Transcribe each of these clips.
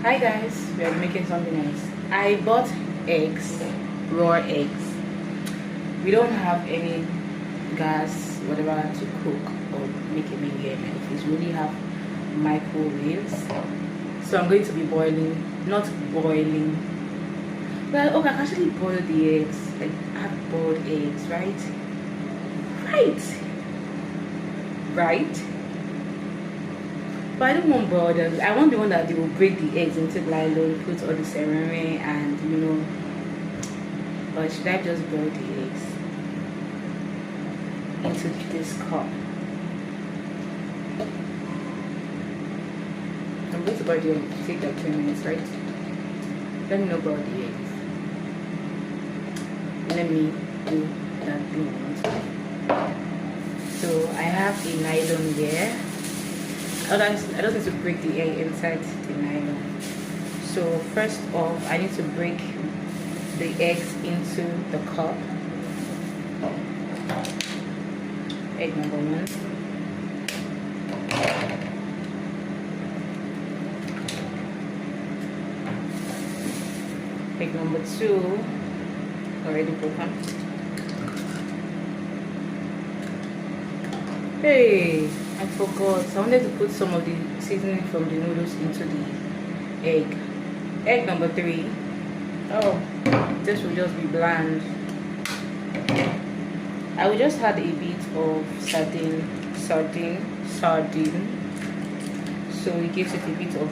Hi guys, we are making something else. I bought eggs, raw eggs. We don't have any gas, whatever, to cook or make a meal here in my office. We only have microwaves. So I'm going to be not boiling. Well, okay, I can actually boil the eggs. Like, I have boiled eggs, right? Right? But I don't want boiled eggs. I want the one that they will break the eggs into nylon, put all the ceramic and But should I just boil the eggs into this cup? I'm going to boil the eggs. Take like 10 minutes, right? Let me know about the eggs. Let me do that thing. So I have a nylon here. I don't need to break the egg inside the nylon. So first off, I need to break the eggs into the cup. Egg number 1. Egg number 2, already broken. Hey, I forgot. I wanted to put some of the seasoning from the noodles into the egg. Egg number 3. Oh, this will just be bland. I will just add a bit of sardine, so it gives it a bit of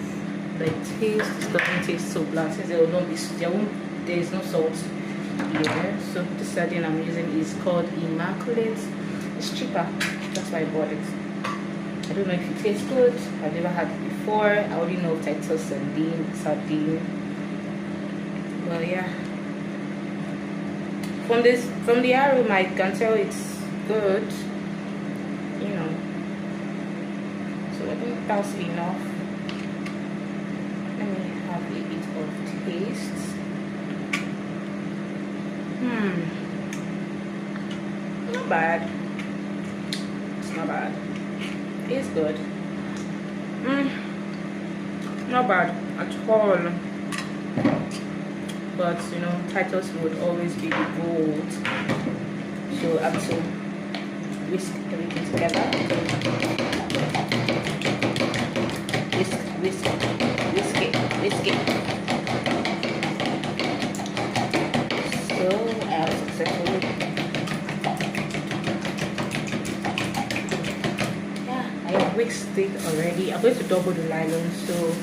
the taste. It doesn't taste so bland since there is no salt here. So the sardine I'm using is called Immaculate. It's cheaper, that's why I bought it. I don't know if it tastes good. I've never had it before. I already know Titus sardine. Well, yeah. From the aroma, I can tell it's good. So I think that's enough. Let me have a bit of taste. Not bad. It's not bad. It's good. Not bad at all. But Titus would always be the gold. So I have to whisk everything together. Whisk it. So I have successfully. Yeah, I have whisked it already. I'm going to double the nylon, so